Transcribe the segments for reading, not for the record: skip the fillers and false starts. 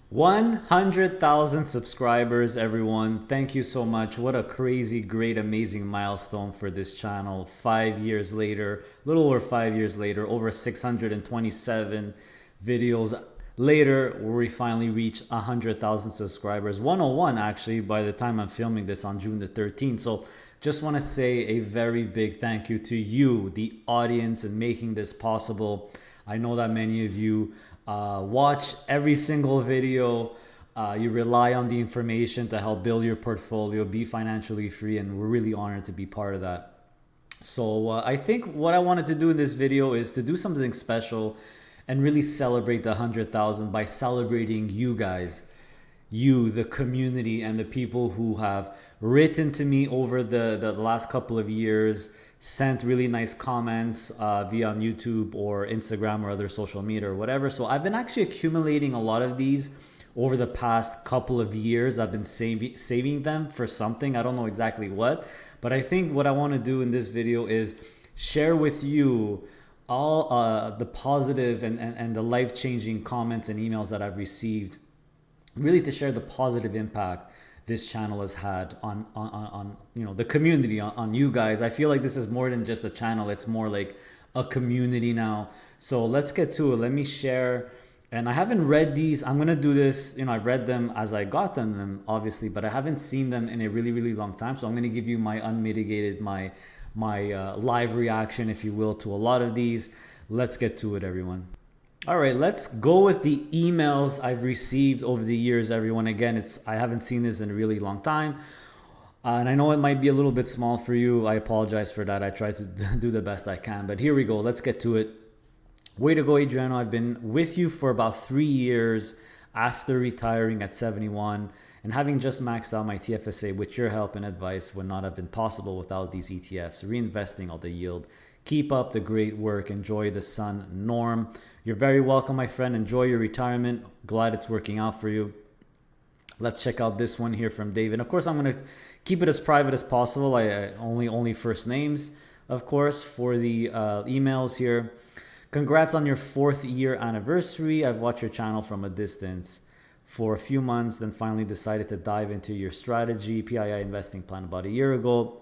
100,000 subscribers, everyone. Thank you so much. What a crazy, great, amazing milestone for this channel. 5 years later, a little over 5 years later, over 627 videos later, we finally reached 100,000 subscribers. 101 actually by the time I'm filming this on June the 13th. So just want to say a very big thank you to you, the audience, and making this possible. I know that many of you watch every single video. You rely on the information to help build your portfolio, be financially free, and we're really honored to be part of that. So I think what I wanted to do in this video is to do something special and really celebrate the 100,000 by celebrating you guys, you, the community, and the people who have written to me over the last couple of years, sent really nice comments via on YouTube or Instagram or other social media or whatever. So I've been actually accumulating a lot of these over the past couple of years. I've been saving them for something. I don't know exactly what, but I think what I want to do in this video is share with you all the positive and the life-changing comments and emails that I've received, really to share the positive impact this channel has had on you know, the community, on you guys. I feel like this is more than just a channel. It's more like a community now. So let's get to it. Let me share. And I haven't read these. I'm going to do this. You know, I've read them as I got them, obviously, but I haven't seen them in a really, really long time. So I'm going to give you my unmitigated, my live reaction, if you will, to a lot of these. Let's get to it, everyone. All right, let's go with the emails I've received over the years, everyone. Again, I haven't seen this in a really long time. And I know it might be a little bit small for you. I apologize for that. I try to do the best I can. But here we go. Let's get to it. Way to go, Adriano. I've been with you for about 3 years after retiring at 71. And having just maxed out my TFSA with your help and advice would not have been possible without these ETFs. Reinvesting all the yield. Keep up the great work. Enjoy the sun, Norm. You're very welcome, my friend. Enjoy your retirement. Glad it's working out for you. Let's check out this one here from David. Of course, I'm going to keep it as private as possible. I only first names, of course, for the emails here. Congrats on your 4th year anniversary. I've watched your channel from a distance for a few months, then finally decided to dive into your strategy, PII investing plan about a year ago.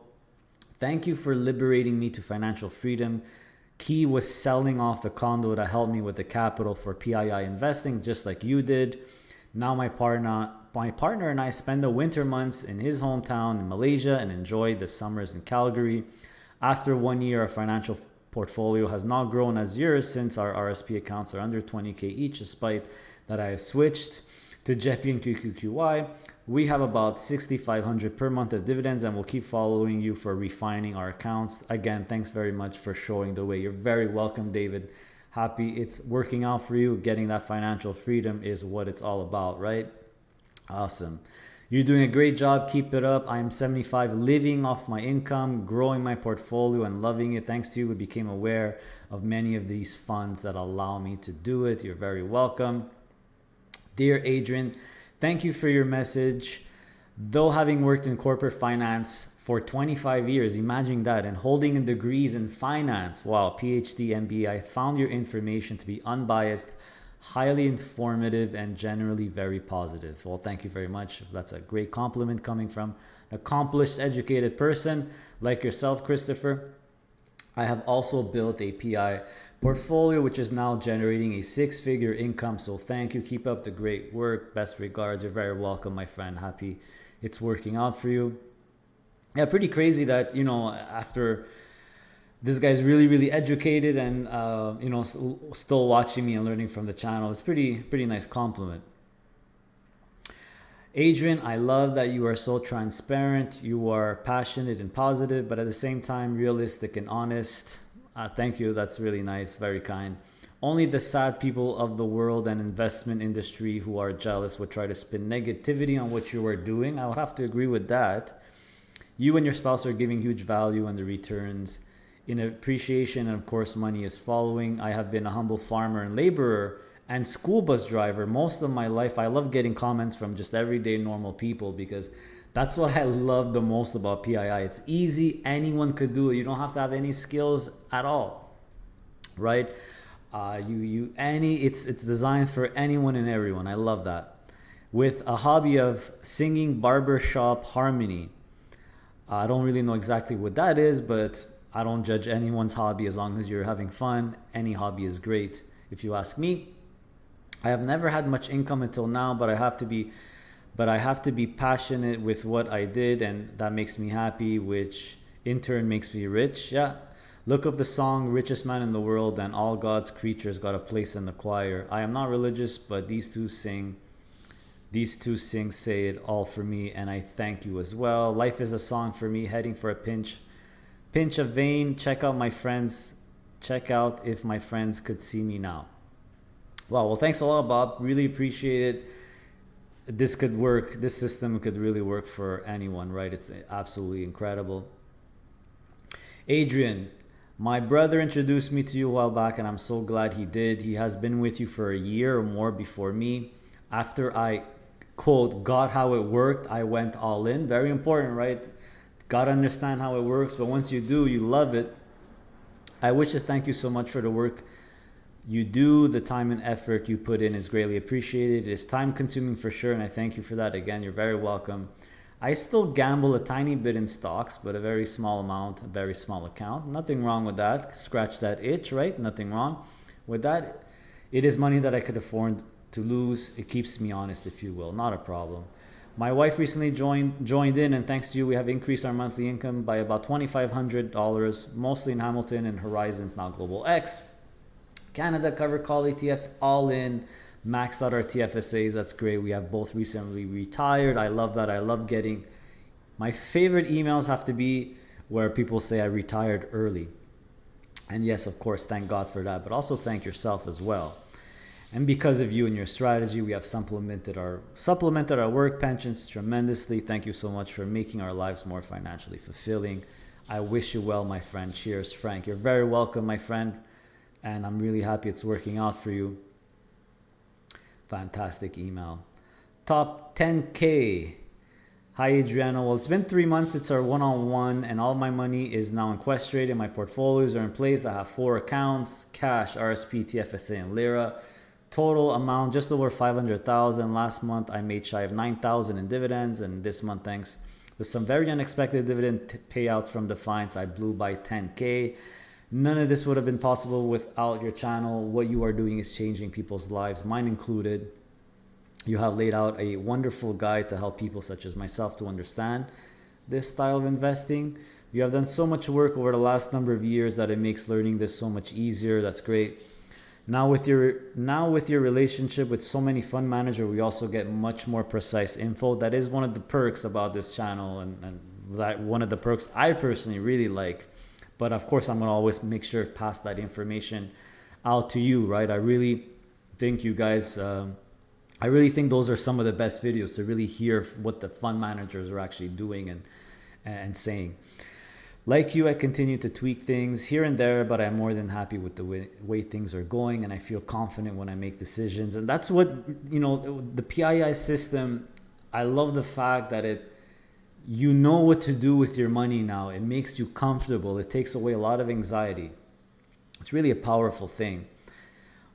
Thank you for liberating me to financial freedom. Key was selling off the condo that helped me with the capital for PII investing, just like you did. Now my partner and I spend the winter months in his hometown in Malaysia and enjoy the summers in Calgary. After 1 year, our financial portfolio has not grown as yours since our RSP accounts are under 20K each, despite that I have switched to JEPI and QQQY. We have about 6,500 per month of dividends, and we'll keep following you for refining our accounts. Again, thanks very much for showing the way. You're very welcome, David. Happy it's working out for you. Getting that financial freedom is what it's all about, right? Awesome. You're doing a great job. Keep it up. I'm 75, living off my income, growing my portfolio and loving it. Thanks to you, we became aware of many of these funds that allow me to do it. You're very welcome. Dear Adrian, thank you for your message. Though having worked in corporate finance for 25 years, imagine that, and holding degrees in finance, wow, PhD, MBA, I found your information to be unbiased, highly informative, and generally very positive. Well, thank you very much. That's a great compliment coming from an accomplished, educated person like yourself, Christopher. I have also built a PI portfolio, which is now generating a 6-figure income. So thank you. Keep up the great work. Best regards. You're very welcome, my friend. Happy it's working out for you. Yeah, pretty crazy that, you know, after this guy's really, really educated and, you know, still watching me and learning from the channel. It's pretty nice compliment. Adrian, I love that you are so transparent. You are passionate and positive, but at the same time, realistic and honest. Thank you. That's really nice. Very kind. Only the sad people of the world and investment industry who are jealous would try to spin negativity on what you are doing. I would have to agree with that. You and your spouse are giving huge value and the returns in appreciation, and of course, money is following. I have been a humble farmer and laborer and school bus driver most of my life. I love getting comments from just everyday normal people because that's what I love the most about PII. It's easy. Anyone could do it. You don't have to have any skills at all, right? It's designed for anyone and everyone. I love that. with a hobby of singing barbershop harmony. I don't really know exactly what that is, but I don't judge anyone's hobby as long as you're having fun. Any hobby is great, if you ask me. I have never had much income until now, but I have to be passionate with what I did, and that makes me happy, which in turn makes me rich. Yeah. Look up the song Richest Man in the World, and all God's creatures got a place in the choir. I am not religious, but these two sing say it all for me, and I thank you as well. Life is a song for me, heading for a pinch of vein. Check out if my friends could see me now. Wow, well, thanks a lot, Bob. Really appreciate it. This could work. This system could really work for anyone, right? It's absolutely incredible. Adrian, my brother introduced me to you a while back, and I'm so glad he did. He has been with you for a year or more before me. After I, quote, got how it worked, I went all in. Very important, right? Got to understand how it works, but once you do, you love it. I wish to thank you so much for the work you do. The time and effort you put in is greatly appreciated. It is time consuming for sure, and I thank you for that. Again, you're very welcome. I still gamble a tiny bit in stocks, but a very small amount, a very small account. Nothing wrong with that. Scratch that itch, right? Nothing wrong with that. It is money that I could afford to lose. It keeps me honest, if you will. Not a problem. My wife recently joined in, and thanks to you, we have increased our monthly income by about $2,500, mostly in Hamilton and Horizons, now Global X. Canada Covered Call ETFs, all in, maxed out our TFSAs. That's great. We have both recently retired. I love that. I love getting, my favorite emails have to be where people say I retired early. And yes, of course, thank God for that, but also thank yourself as well. And because of you and your strategy, we have supplemented our work pensions tremendously. Thank you so much for making our lives more financially fulfilling. I wish you well, my friend. Cheers, Frank. You're very welcome, my friend. And I'm really happy it's working out for you. Fantastic email. Top 10K. Hi, Adriano. Well, it's been 3 months. It's our one-on-one, and all my money is now in Questrade, and my portfolios are in place. I have 4 accounts: cash, RSP, TFSA, and Lira. Total amount just over 500,000. Last month I made shy of 9,000 in dividends, and this month, thanks to some very unexpected dividend payouts from Defiance, I blew by 10K. None of this would have been possible without your channel. What you are doing is changing people's lives, mine included. You have laid out a wonderful guide to help people such as myself to understand this style of investing. You have done so much work over the last number of years that it makes learning this so much easier. That's great. Now with your relationship with so many fund managers, we also get much more precise info. That is one of the perks about this channel, and that one of the perks I personally really like. But of course, I'm going to always make sure to pass that information out to you, right? I really think you guys, I really think those are some of the best videos to really hear what the fund managers are actually doing and saying. Like you, I continue to tweak things here and there, but I'm more than happy with the way things are going, and I feel confident when I make decisions. And that's what, the PII system, I love the fact that you know what to do with your money now. It makes you comfortable. It takes away a lot of anxiety. It's really a powerful thing.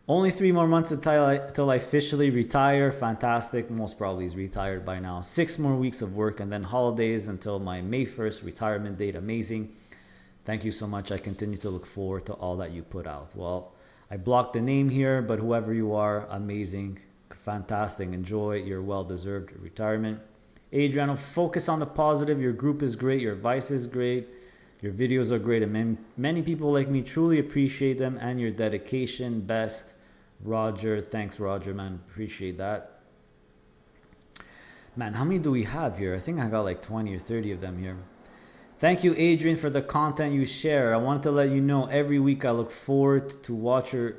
Only 3 more months until I officially retire. Fantastic. Most probably is retired by now. 6 more weeks of work, and then holidays until my May 1st retirement date. Amazing. Thank you so much. I continue to look forward to all that you put out. Well, I blocked the name here, but whoever you are, amazing. Fantastic. Enjoy your well-deserved retirement. Adriano, focus on the positive. Your group is great. Your advice is great. Your videos are great. And many people like me truly appreciate them and your dedication. Best. Roger. Thanks, Roger, man. Appreciate that. Man, how many do we have here? I think I got like 20 or 30 of them here. Thank you, Adrian, for the content you share. I want to let you know every week I look forward to watch or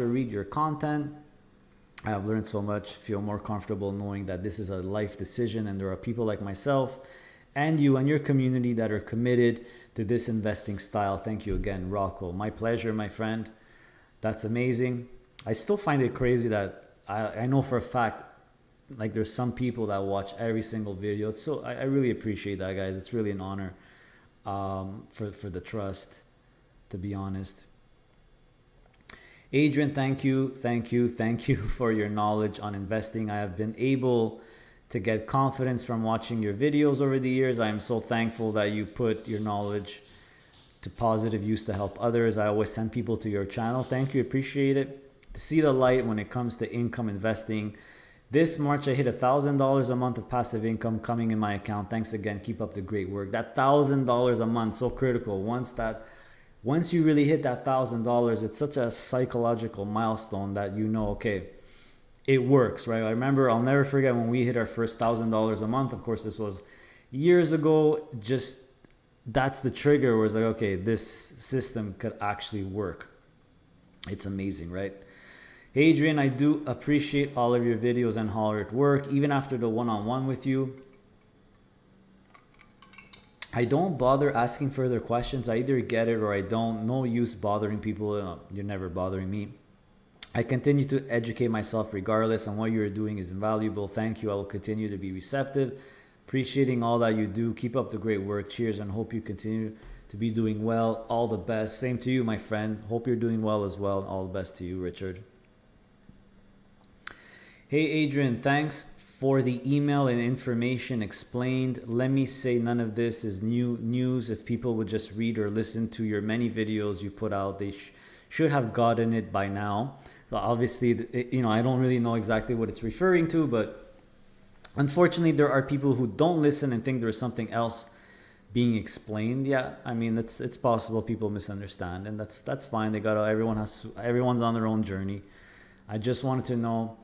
read your content. I have learned so much, feel more comfortable knowing that this is a life decision, and there are people like myself and you and your community that are committed to this investing style. Thank you again, Rocco. My pleasure, my friend. That's amazing. I still find it crazy that I know for a fact, like, there's some people that watch every single video. So I really appreciate that, guys. It's really an honor for the trust, to be honest. Adrian, thank you, thank you, thank you for your knowledge on investing. I have been able to get confidence from watching your videos over the years. I am so thankful that you put your knowledge to positive use to help others. I always send people to your channel. Thank you, appreciate it. To see the light when it comes to income investing. This March, I hit $1,000 a month of passive income coming in my account. Thanks again. Keep up the great work. That $1,000 a month, so critical. Once you really hit that $1,000, it's such a psychological milestone that you know, okay, it works, right? I remember, I'll never forget when we hit our first $1,000 a month. Of course, this was years ago. Just that's the trigger where it's like, okay, this system could actually work. It's amazing, right? Adrian, I do appreciate all of your videos and hard work, even after the one-on-one with you. I don't bother asking further questions. I either get it or I don't. No use bothering people. You're never bothering me. I continue to educate myself regardless, and what you're doing is invaluable. Thank you. I will continue to be receptive, appreciating all that you do. Keep up the great work. Cheers, and hope you continue to be doing well. All the best. Same to you, my friend. Hope you're doing well as well. All the best to you, Richard. Hey, Adrian, thanks for the email and information explained. Let me say none of this is new news. If people would just read or listen to your many videos you put out, they should have gotten it by now. So obviously, I don't really know exactly what it's referring to, but unfortunately, there are people who don't listen and think there's something else being explained. Yeah, I mean, it's possible people misunderstand, and that's fine. Everyone's on their own journey. I just wanted to know,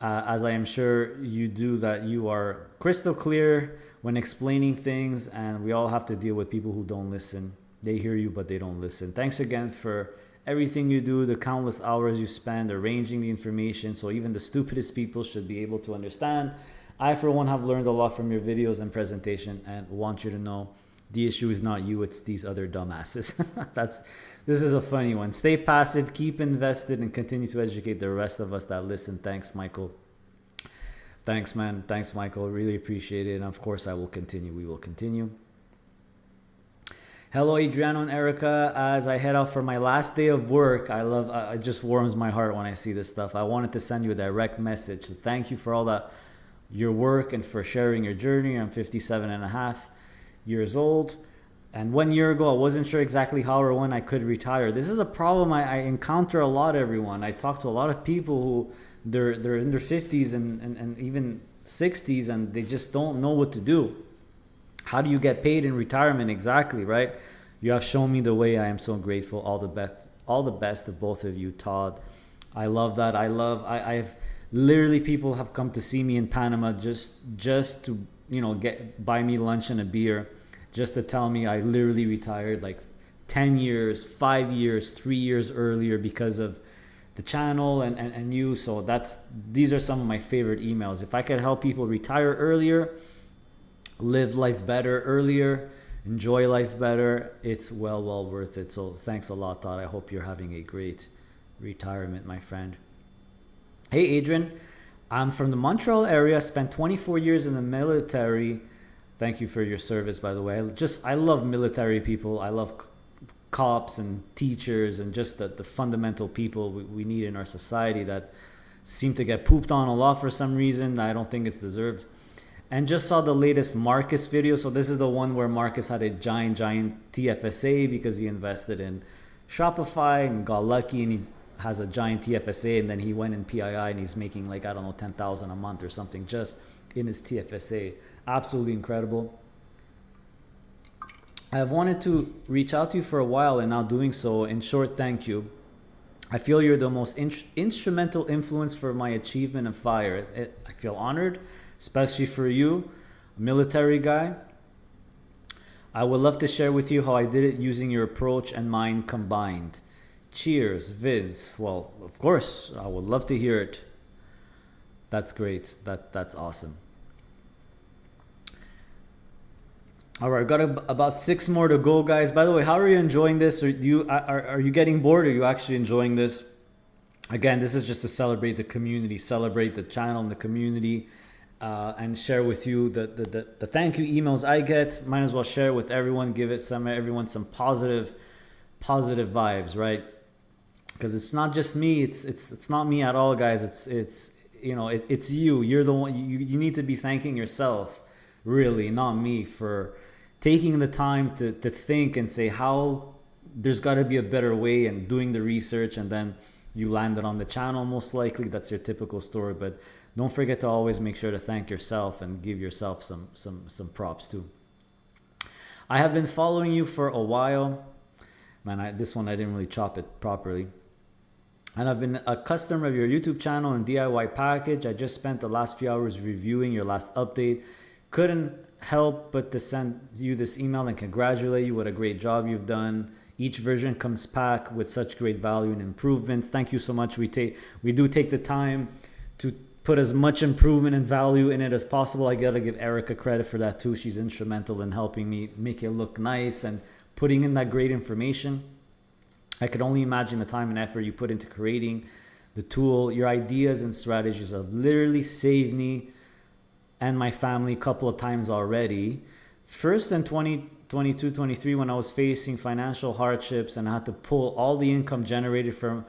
as I am sure you do, that you are crystal clear when explaining things, and we all have to deal with people who don't listen. They hear you, but they don't listen. Thanks again for everything you do, the countless hours you spend arranging the information so even the stupidest people should be able to understand. I, for one, have learned a lot from your videos and presentation, and want you to know the issue is not you, it's these other dumbasses. This is a funny one. Stay passive, keep invested, and continue to educate the rest of us that listen. Thanks, Michael. Thanks, man. Thanks, Michael. Really appreciate it. And of course, I will continue. We will continue. Hello, Adriano and Erica. As I head out for my last day of work, it just warms my heart when I see this stuff. I wanted to send you a direct message. So thank you for all that, your work, and for sharing your journey. I'm 57 and a half years old. And 1 year ago, I wasn't sure exactly how or when I could retire. This is a problem I encounter a lot, everyone. I talk to a lot of people who they're in their 50s and even 60s, and they just don't know what to do. How do you get paid in retirement exactly, right? You have shown me the way. I am so grateful. All the best to both of you, Todd. I love that. I've literally, people have come to see me in Panama just to buy me lunch and a beer, just to tell me I literally retired like 10 years, 5 years, 3 years earlier because of the channel and you. So these are some of my favorite emails. If I could help people retire earlier, live life better earlier, enjoy life better, it's well worth it. So thanks a lot, Todd. I hope you're having a great retirement, my friend. Hey, Adrian. I'm from the Montreal area, spent 24 years in the military. Thank you for your service, by the way. I love military people. I love cops and teachers and just the fundamental people we need in our society that seem to get pooped on a lot for some reason. I don't think it's deserved. And just saw the latest Marcus video. So this is the one where Marcus had a giant TFSA because he invested in Shopify and got lucky, and he has a giant TFSA, and then he went in PII and he's making like, I don't know, 10,000 a month or something just in his TFSA. Absolutely incredible. I've wanted to reach out to you for a while, and now doing so. In short, thank you. I feel you're the most instrumental influence for my achievement and fire. I feel honored, especially for you, a military guy. I would love to share with you how I did it using your approach and mine combined. Cheers, Vince. Well, of course, I would love to hear it. That's great. That's awesome. All right, got about 6 more to go, guys. By the way, how are you enjoying this? Are you getting bored? Or are you actually enjoying this? Again, this is just to celebrate the community, celebrate the channel and the community, and share with you the thank you emails I get. Might as well share with everyone, give everyone some positive vibes, right? because it's not just me. It's not me at all, guys. It's it's you. You're the one. You need to be thanking yourself, really, not me, for taking the time to think and say how there's got to be a better way, and doing the research, and then you landed on the channel. Most likely that's your typical story, but don't forget to always make sure to thank yourself and give yourself some props too. I have been following you for a while. Man, this one I didn't really chop it properly. And I've been a customer of your YouTube channel and DIY package. I just spent the last few hours reviewing your last update. Couldn't help but to send you this email and congratulate you. What a great job you've done. Each version comes packed with such great value and improvements. Thank you so much. We do take the time to put as much improvement and value in it as possible. I gotta give Erica credit for that too. She's instrumental in helping me make it look nice and putting in that great information. I could only imagine the time and effort you put into creating the tool. Your ideas and strategies have literally saved me and my family a couple of times already. First in 2022, 23, when I was facing financial hardships and I had to pull all the income generated from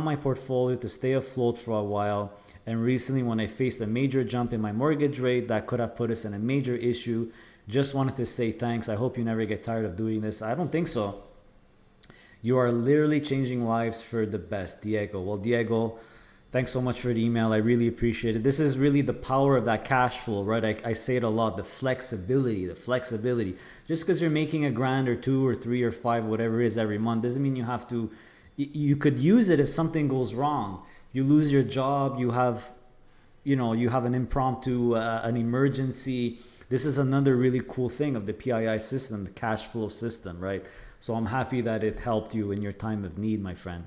my portfolio to stay afloat for a while. And recently when I faced a major jump in my mortgage rate that could have put us in a major issue. Just wanted to say thanks. I hope you never get tired of doing this. I don't think so. You are literally changing lives for the best, Diego. Well, Diego, thanks so much for the email. I really appreciate it. This is really the power of that cash flow, right? I say it a lot, the flexibility. Just because you're making $1,000 or $2 or $3 or $5, whatever it is every month, doesn't mean you have to. You could use it if something goes wrong. You lose your job, you have an impromptu, an emergency. This is another really cool thing of the PII system, the cash flow system, right? So I'm happy that it helped you in your time of need, my friend.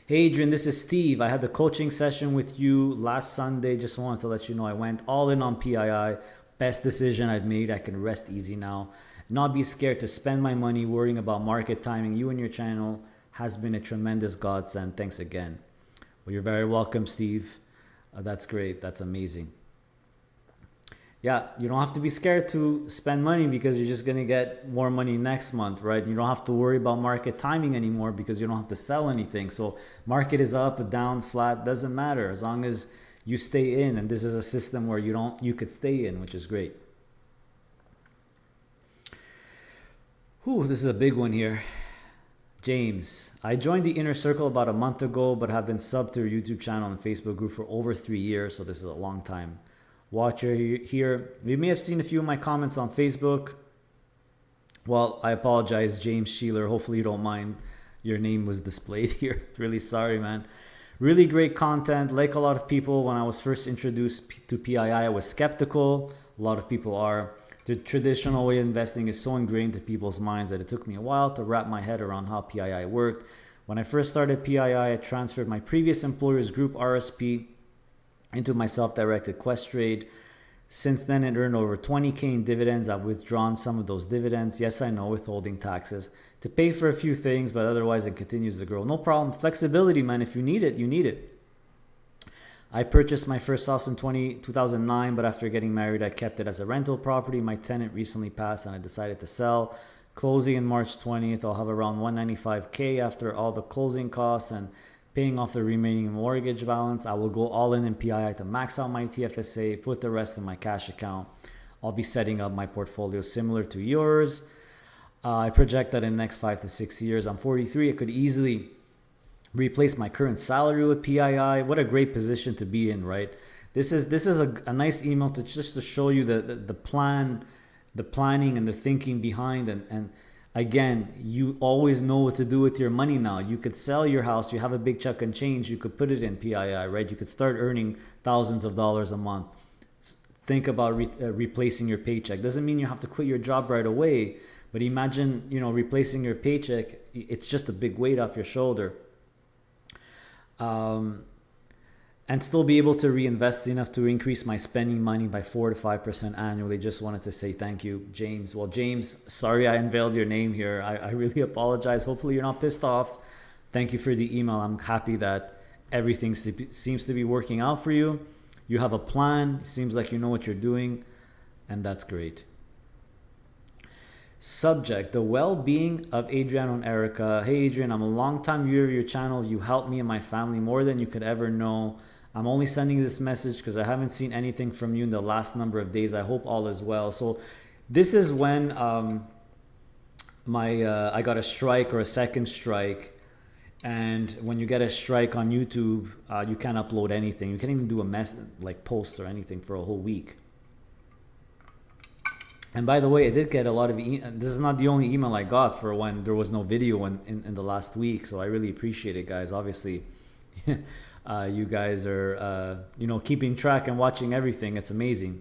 Hey Adrian, this is Steve. I had the coaching session with you last Sunday. Just wanted to let you know I went all in on PII. Best decision I've made. I can rest easy now. Not be scared to spend my money worrying about market timing. You and your channel has been a tremendous godsend. Thanks again. Well, you're very welcome, Steve. That's great. That's amazing. Yeah, you don't have to be scared to spend money because you're just going to get more money next month, right? You don't have to worry about market timing anymore because you don't have to sell anything. So market is up, down, flat, doesn't matter as long as you stay in. And this is a system where you could stay in, which is great. Whew, this is a big one here. James, I joined the inner circle about a month ago, but have been subbed to your YouTube channel and Facebook group for over 3 years. So this is a long time watcher here. You may have seen a few of my comments on Facebook. Well, I apologize, James Sheeler. Hopefully you don't mind. Your name was displayed here. Really sorry, man. Really great content. Like a lot of people, when I was first introduced to PII, I was skeptical. A lot of people are. The traditional way of investing is so ingrained in people's minds that it took me a while to wrap my head around how PII worked. When I first started PII, I transferred my previous employer's group RSP into my self-directed Questrade. Since then, it earned over 20K in dividends. I've withdrawn some of those dividends. Yes, I know, withholding taxes to pay for a few things, but otherwise it continues to grow. No problem. Flexibility, man. If you need it, you need it. I purchased my first house in 2009, but after getting married, I kept it as a rental property. My tenant recently passed and I decided to sell. Closing in March 20th, I'll have around 195K after all the closing costs and paying off the remaining mortgage balance. I will go all in PII to max out my TFSA, put the rest in my cash account. I'll be setting up my portfolio similar to yours. I project that in the next 5 to 6 years, I'm 43. I could easily replace my current salary with PII. What a great position to be in, right? This is a nice email to just to show you the plan, the planning and the thinking behind, and again, you always know what to do with your money now. You could sell your house, you have a big chunk and change, you could put it in PII, right? You could start earning thousands of dollars a month. Think about replacing your paycheck. Doesn't mean you have to quit your job right away, but imagine, replacing your paycheck. It's just a big weight off your shoulder. And still be able to reinvest enough to increase my spending money by 4 to 5% annually. Just wanted to say thank you, James. Well, James, sorry I unveiled your name here. I really apologize. Hopefully you're not pissed off. Thank you for the email. I'm happy that everything seems to be working out for you. You have a plan. It seems like you know what you're doing, and that's great. Subject: the well-being of Adriano and Erica. Hey Adrian, I'm a long-time viewer of your channel. You helped me and my family more than you could ever know. I'm only sending this message because I haven't seen anything from you in the last number of days. I hope all is well. So this is when I got a strike or a second strike. And when you get a strike on YouTube, you can't upload anything. You can't even do a like post or anything for a whole week. And by the way, I did get a lot of this is not the only email I got for when there was no video in the last week. So I really appreciate it, guys. Obviously, you guys are keeping track and watching everything. It's amazing.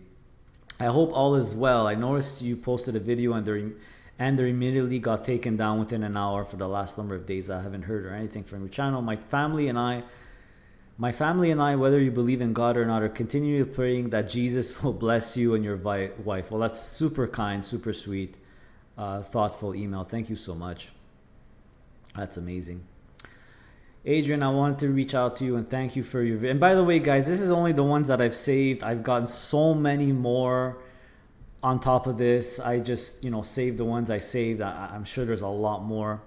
I hope all is well. I noticed you posted a video and they immediately got taken down within an hour. For the last number of days, I haven't heard or anything from your channel. My family and I, whether you believe in God or not, are continually praying that Jesus will bless you and your wife. Well, that's super kind, super sweet, thoughtful email. Thank you so much. That's amazing. Adrian, I wanted to reach out to you and thank you for your... And by the way, guys, this is only the ones that I've saved. I've gotten so many more on top of this. I just, saved the ones I saved. I'm sure there's a lot more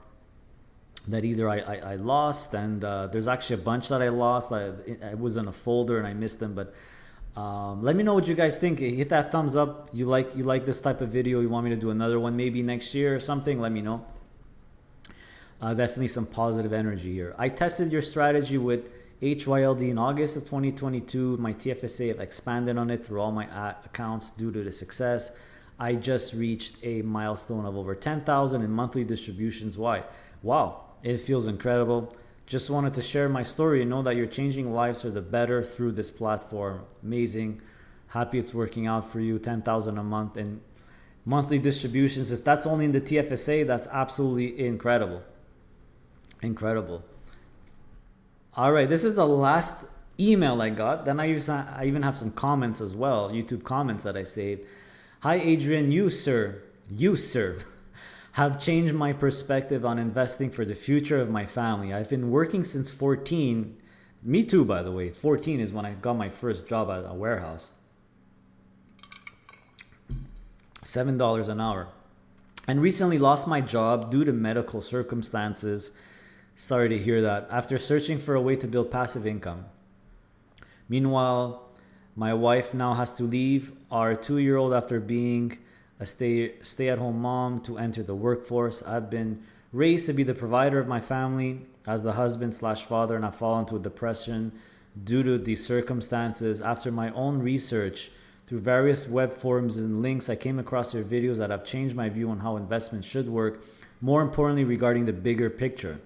that either I lost, and there's actually a bunch that I lost. I was in a folder and I missed them, but let me know what you guys think. Hit that thumbs up. You like this type of video, you want me to do another one maybe next year or something, let me know. Definitely some positive energy here. I tested your strategy with HYLD in August of 2022. My TFSA have expanded on it through all my accounts due to the success. I just reached a milestone of over 10,000 in monthly distributions. Why? Wow. It feels incredible. Just wanted to share my story and know that you're changing lives for the better through this platform. Amazing. Happy it's working out for you. 10,000 a month in monthly distributions. If that's only in the TFSA, that's absolutely incredible. Incredible. All right, this is the last email I got. Then I even have some comments as well, YouTube comments that I saved. Hi, Adrian. You, sir, have changed my perspective on investing for the future of my family. I've been working since 14. Me too, by the way. 14 is when I got my first job at a warehouse. $7 an hour. And recently lost my job due to medical circumstances. Sorry to hear that. After searching for a way to build passive income. Meanwhile, my wife now has to leave our 2-year-old after being a stay-at-home mom to enter the workforce. I've been raised to be the provider of my family as the husband/father, and I've fallen into a depression due to these circumstances. After my own research through various web forums and links, I came across your videos that have changed my view on how investments should work, more importantly regarding the bigger picture.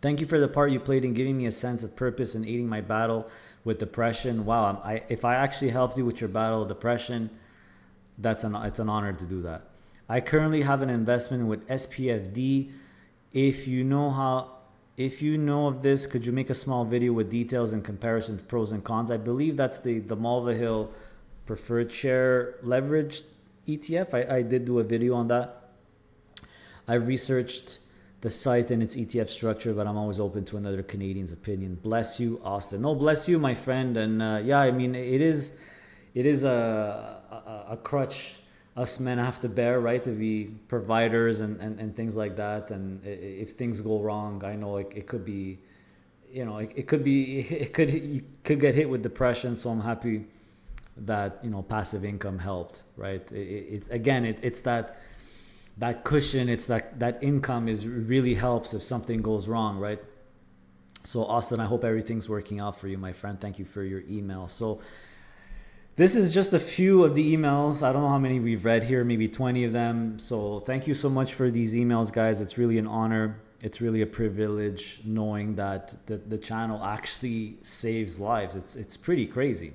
Thank you for the part you played in giving me a sense of purpose and aiding my battle with depression. Wow, if I actually helped you with your battle with depression, it's an honor to do that. I currently have an investment with SPFD. If you know of this, could you make a small video with details and comparison to pros and cons? I believe that's the Malva Hill preferred share leveraged ETF. I did do a video on that. I researched the site and its ETF structure, but I'm always open to another Canadian's opinion. Bless you, Austin. No, bless you, my friend. And yeah, I mean, it is a crutch us men have to bear, right, to be providers and things like that. And if things go wrong, I know it could be, you could get hit with depression. So I'm happy that passive income helped, right? It's that cushion. It's that income really helps if something goes wrong, right? So Austin, I hope everything's working out for you, my friend. Thank you for your email. So this is just a few of the emails. I don't know how many we've read here, maybe 20 of them. So thank you so much for these emails, guys. It's really an honor. It's really a privilege knowing that the channel actually saves lives. It's pretty crazy.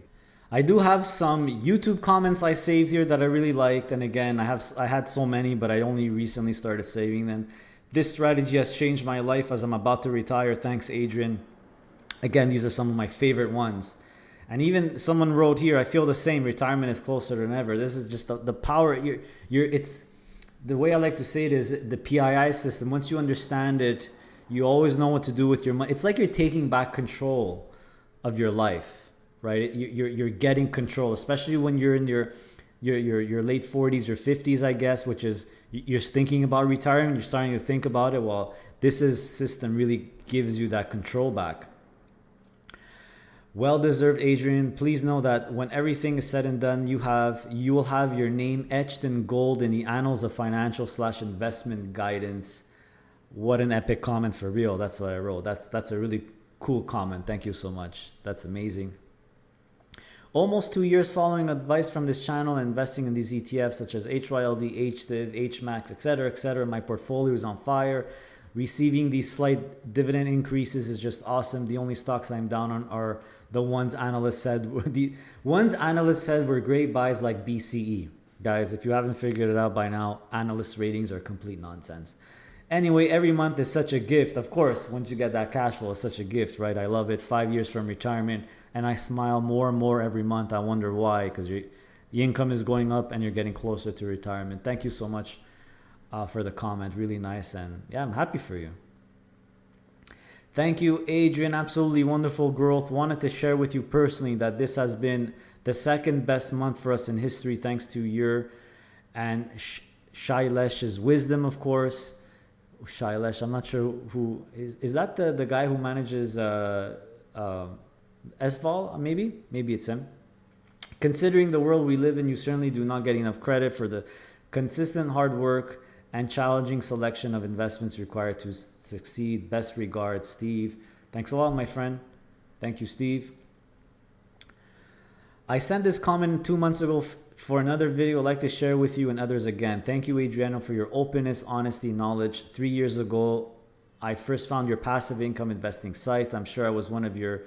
I do have some YouTube comments I saved here that I really liked. And again, I had so many, but I only recently started saving them. This strategy has changed my life as I'm about to retire. Thanks, Adrian. Again, these are some of my favorite ones. And even someone wrote here, I feel the same. Retirement is closer than ever. This is just the power. It's the way I like to say it is the PII system. Once you understand it, you always know what to do with your money. It's like you're taking back control of your life, right? You're getting control, especially when you're in your your late 40s or 50s, I guess, which is you're thinking about retiring, you're starting to think about it. Well, this system really gives you that control back. Well deserved, Adrian. Please know that when everything is said and done, you will have your name etched in gold in the annals of financial/investment guidance. What an epic comment, for real. That's what I wrote. That's a really cool comment. Thank you so much. That's amazing. Almost 2 years following advice from this channel and investing in these ETFs such as HYLD, HDIV, HMAX, etc., etc. My portfolio is on fire. Receiving these slight dividend increases is just awesome. The only stocks I'm down on are the ones analysts said were great buys, like BCE. Guys, if you haven't figured it out by now, analyst ratings are complete nonsense. Anyway, every month is such a gift. Of course, once you get that cash flow, it's such a gift, right? I love it. 5 years from retirement, and I smile more and more every month. I wonder why, because the income is going up and you're getting closer to retirement. Thank you so much for the comment. Really nice, and yeah, I'm happy for you. Thank you, Adrian. Absolutely wonderful growth. Wanted to share with you personally that this has been the second best month for us in history, thanks to your and Shailesh's wisdom, of course. Shailesh, I'm not sure who is that, the guy who manages SVOL? Maybe it's him. Considering the world we live in, you certainly do not get enough credit for the consistent hard work and challenging selection of investments required to succeed. Best regards, Steve. Thanks a lot, my friend. Thank you, Steve. I sent this comment 2 months ago for another video I'd like to share with you and others again. Thank you, Adriano, for your openness, honesty, knowledge. 3 years ago, I first found your passive income investing site. I'm sure I was one of your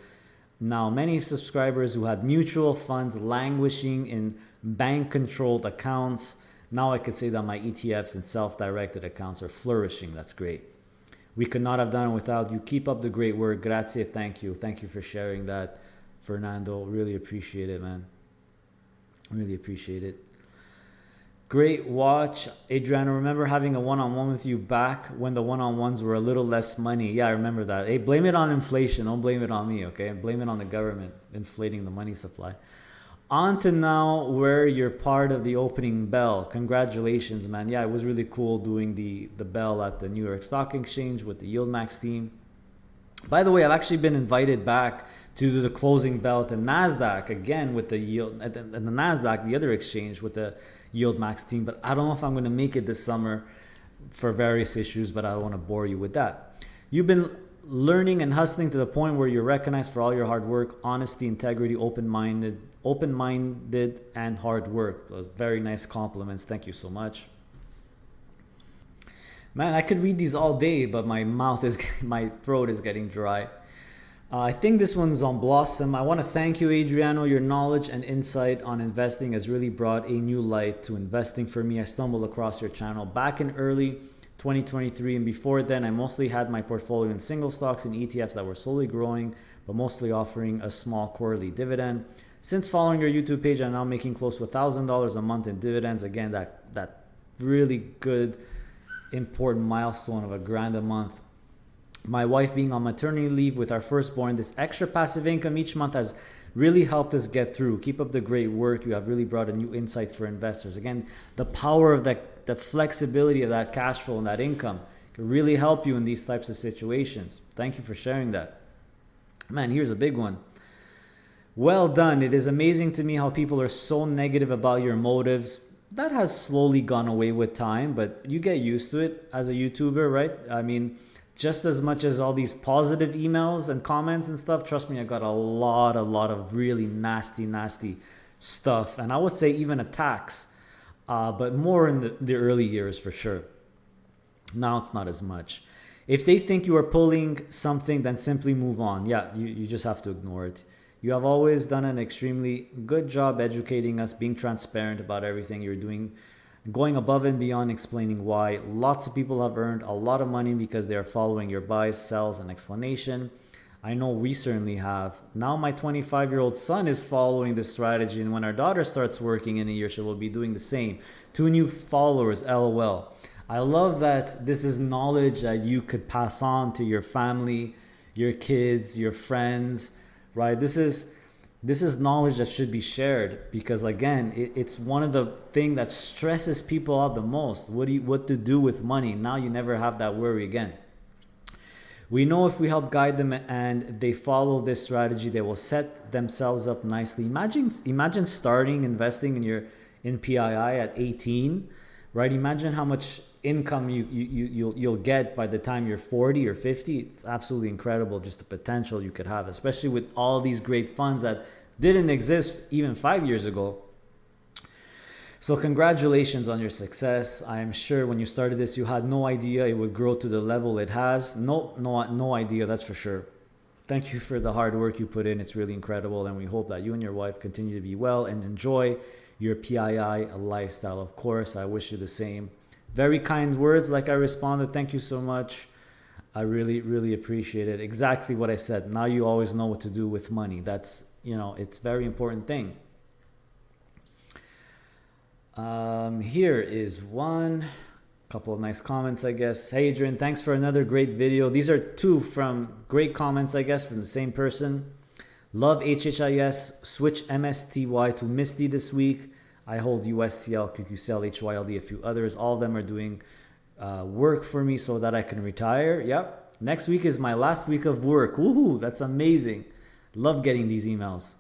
now many subscribers who had mutual funds languishing in bank-controlled accounts. Now I could say that my ETFs and self-directed accounts are flourishing. That's great. We could not have done it without you. Keep up the great work. Grazie. Thank you. Thank you for sharing that, Fernando. Really appreciate it, man. Really appreciate it. Great watch. Adriano, remember having a one-on-one with you back when the one-on-ones were a little less money. Yeah, I remember that. Hey, blame it on inflation. Don't blame it on me, okay? Blame it on the government inflating the money supply. On to now where you're part of the opening bell. Congratulations, man. Yeah, it was really cool doing the bell at the New York Stock Exchange with the YieldMax team. By the way, I've actually been invited back to do the closing bell at the NASDAQ again with the Yield, at the NASDAQ, the other exchange, with the YieldMax team. But I don't know if I'm going to make it this summer for various issues, but I don't want to bore you with that. You've been learning and hustling to the point where you're recognized for all your hard work, honesty, integrity, open-minded, and hard work. Those very nice compliments. Thank you so much. Man, I could read these all day, but my throat is getting dry. I think this one's on Blossom. I want to thank you, Adriano. Your knowledge and insight on investing has really brought a new light to investing for me. I stumbled across your channel back in early 2023, and before then, I mostly had my portfolio in single stocks and ETFs that were slowly growing, but mostly offering a small quarterly dividend. Since following your YouTube page, I'm now making close to $1,000 a month in dividends. Again, that really good, important milestone of $1,000 a month. My wife being on maternity leave with our firstborn, this extra passive income each month has really helped us get through. Keep up the great work. You have really brought a new insight for investors. Again, the power of the flexibility of that cash flow and that income can really help you in these types of situations. Thank you for sharing that. Man, here's a big one. Well done. It is amazing to me how people are so negative about your motives. That has slowly gone away with time, but you get used to it as a YouTuber, right? I mean, just as much as all these positive emails and comments and stuff, trust me, I got a lot of really nasty stuff. And I would say even attacks, but more in the early years for sure. Now it's not as much. If they think you are pulling something, then simply move on. Yeah, you just have to ignore it. You have always done an extremely good job educating us, being transparent about everything you're doing, going above and beyond explaining why. Lots of people have earned a lot of money because they are following your buys, sells, and explanation. I know we certainly have. Now my 25-year-old son is following this strategy, and when our daughter starts working in a year, she will be doing the same. 2 new followers, LOL. I love that this is knowledge that you could pass on to your family, your kids, your friends, right? This is This is knowledge that should be shared because again, it's one of the thing that stresses people out the most. What to do with money? Now you never have that worry again. We know if we help guide them and they follow this strategy, they will set themselves up nicely. Imagine starting investing in PII at 18, right? Imagine how much income you'll get by the time you're 40 or 50. It's absolutely incredible, just the potential you could have, especially with all these great funds that didn't exist even 5 years ago. So congratulations on your success. I am sure when you started this, you had no idea it would grow to the level it has. No idea, that's for sure. Thank you for the hard work you put in. It's really incredible. And we hope that you and your wife continue to be well and enjoy your PII lifestyle. Of course, I wish you the same. Very kind words like I responded. Thank you so much. I really, really appreciate it. Exactly what I said. Now you always know what to do with money. That's, it's a very important thing. Here is one couple of nice comments, I guess. Hey Adrian, thanks for another great video. These are two from great comments, I guess, from the same person. Love HHIS, switch MSTY to Misty this week. I hold USCL, QQCL, HYLD, a few others. All of them are doing work for me so that I can retire. Yep. Next week is my last week of work. Woohoo, that's amazing. Love getting these emails.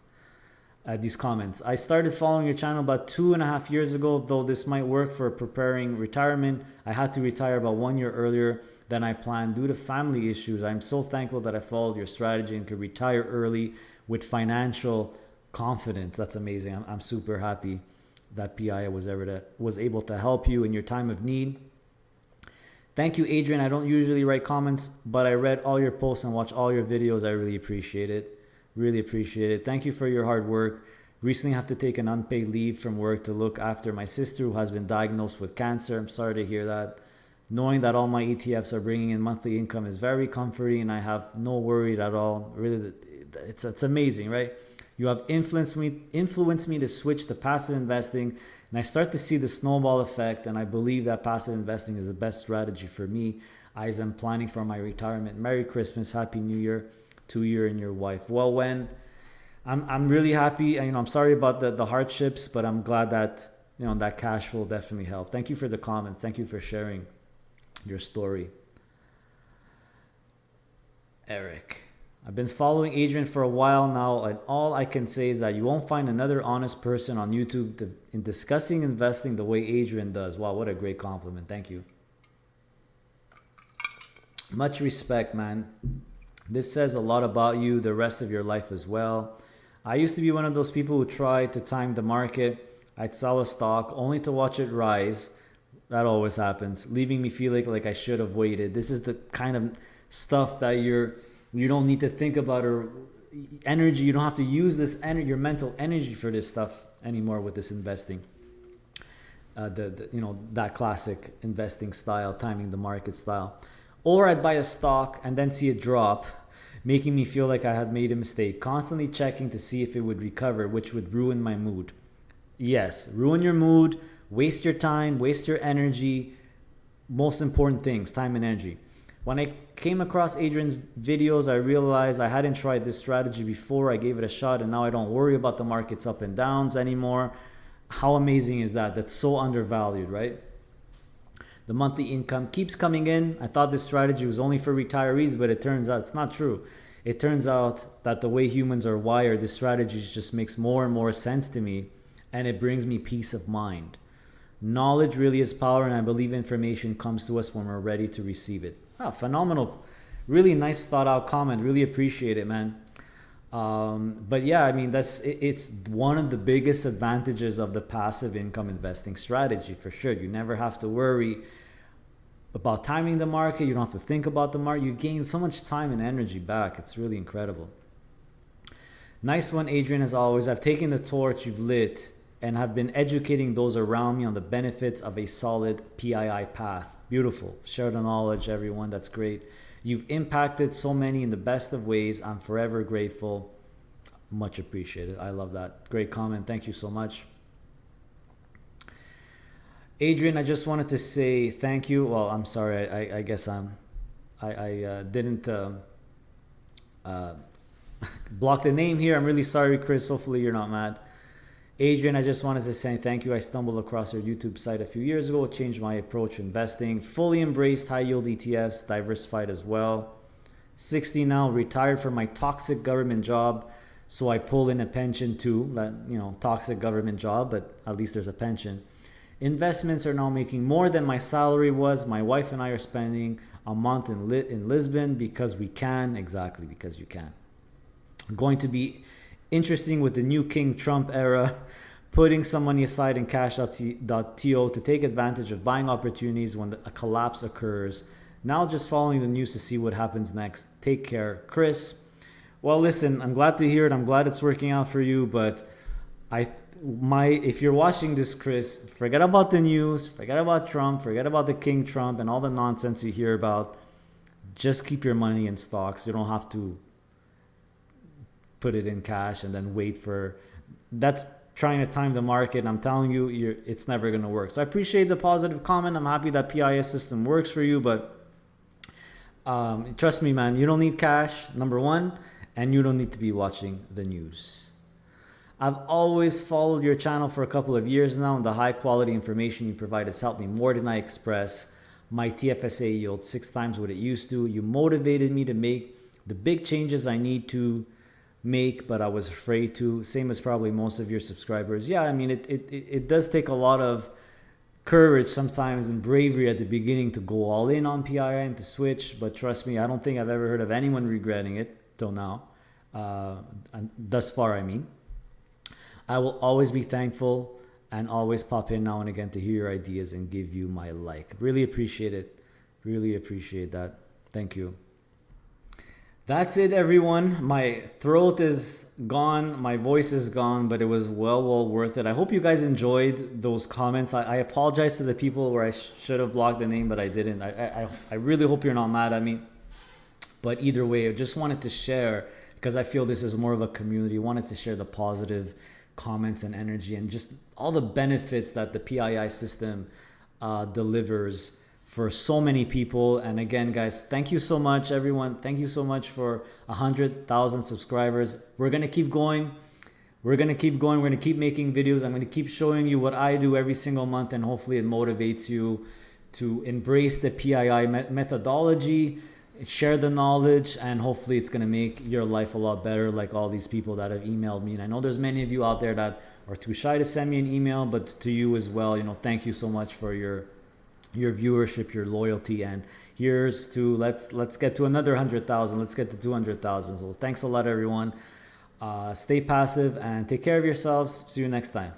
These comments. I started following your channel about 2.5 years ago, though this might work for preparing retirement. I had to retire about 1 year earlier than I planned due to family issues. I'm so thankful that I followed your strategy and could retire early with financial confidence. That's amazing. I'm super happy that PII was able to help you in your time of need. Thank you, Adrian. I don't usually write comments, but I read all your posts and watched all your videos. I really appreciate it. Really appreciate it. Thank you for your hard work. Recently have to take an unpaid leave from work to look after my sister who has been diagnosed with cancer. I'm sorry to hear that. Knowing that all my ETFs are bringing in monthly income is very comforting and I have no worry at all. Really, it's amazing, right? You have influenced me to switch to passive investing and I start to see the snowball effect and I believe that passive investing is the best strategy for me as I'm planning for my retirement. Merry Christmas, Happy New Year to you and your wife. Well, when I'm really happy, I'm sorry about the hardships, but I'm glad that that cash flow definitely helped. Thank you for the comment. Thank you for sharing your story. Eric, I've been following Adrian for a while now, and all I can say is that you won't find another honest person on YouTube in discussing investing the way Adrian does. Wow, what a great compliment. Thank you. Much respect, man. This says a lot about you, the rest of your life as well. I used to be one of those people who tried to time the market. I'd sell a stock only to watch it rise. That always happens, leaving me feeling like I should have waited. This is the kind of stuff that you don't need to think about or energy. You don't have to use this your mental energy for this stuff anymore with this investing. That classic investing style, timing the market style. Or I'd buy a stock and then see it drop, making me feel like I had made a mistake, constantly checking to see if it would recover, which would ruin my mood. Yes, ruin your mood, waste your time, waste your energy. Most important things, time and energy. When I came across Adrian's videos, I realized I hadn't tried this strategy before. I gave it a shot and now I don't worry about the market's up and downs anymore. How amazing is that? That's so undervalued, right? The monthly income keeps coming in. I thought this strategy was only for retirees, but it turns out it's not true. It turns out that the way humans are wired, this strategy just makes more and more sense to me, and it brings me peace of mind. Knowledge really is power, and I believe information comes to us when we're ready to receive it. Phenomenal. Really nice thought out comment. Really appreciate it, man. But yeah, it's one of the biggest advantages of the passive income investing strategy for sure. You never have to worry about timing the market. You don't have to think about the market. You gain so much time and energy back. It's really incredible. Nice one, Adrian, as always. I've taken the torch you've lit and have been educating those around me on the benefits of a solid PII path. Beautiful. Share the knowledge, everyone. That's great. You've impacted so many in the best of ways. I'm forever grateful. Much appreciated. I love that. Great comment. Thank you so much. Adrian, I just wanted to say thank you. Well, I'm sorry. I guess I didn't Block the name here. I'm really sorry, Chris. Hopefully you're not mad. Adrian, I just wanted to say thank you. I stumbled across your YouTube site a few years ago. It changed my approach to investing. Fully embraced high yield ETFs, diversified as well. 60 now, retired from my toxic government job. So I pull in a pension too. That, you know, toxic government job, but at least there's a pension. Investments are now making more than my salary was. My wife and I are spending a month in Lisbon because we can. Exactly, because you can. Going to be interesting with the new King Trump era, putting some money aside in cash.to to take advantage of buying opportunities when a collapse occurs. Now just following the news to see what happens next. Take care, Chris. Well, listen, I'm glad to hear it. I'm glad it's working out for you, but if you're watching this, Chris, forget about the news, forget about Trump, forget about the King Trump and all the nonsense you hear about. Just keep your money in stocks. You don't have to put it in cash and then wait for that's trying to time the market. I'm telling you, it's never going to work. So I appreciate the positive comment. I'm happy that PII system works for you, but trust me, man, you don't need cash, number one, and you don't need to be watching the news. I've always followed your channel for a couple of years now, and the high quality information you provide has helped me more than I express. My TFSA yields 6 times what it used to. You motivated me to make the big changes I need to make, but I was afraid to. Same as probably most of your subscribers. Yeah, I mean, it does take a lot of courage sometimes and bravery at the beginning to go all in on PII and to switch, but trust me, I don't think I've ever heard of anyone regretting it till now. And thus far, I mean. I will always be thankful and always pop in now and again to hear your ideas and give you my like. Really appreciate it. Really appreciate that. Thank you. That's it, everyone. My throat is gone. My voice is gone, but it was well worth it. I hope you guys enjoyed those comments. I apologize to the people where I should have blocked the name, but I didn't. I really hope you're not mad at me. But either way, I just wanted to share, because I feel this is more of a community. I wanted to share the positive comments and energy and just all the benefits that the PII system delivers for so many people. And again, guys, thank you so much, everyone. Thank you so much for 100,000 subscribers. We're going to keep going. We're going to keep going. We're going to keep making videos. I'm going to keep showing you what I do every single month, and hopefully it motivates you to embrace the PII methodology, share the knowledge, and hopefully it's going to make your life a lot better, like all these people that have emailed me. And I know there's many of you out there that are too shy to send me an email, but to you as well, you know, thank you so much for your viewership, your loyalty, and here's to let's get to another 100,000. Let's get to 200,000. So thanks a lot, everyone. Stay passive and take care of yourselves. See you next time.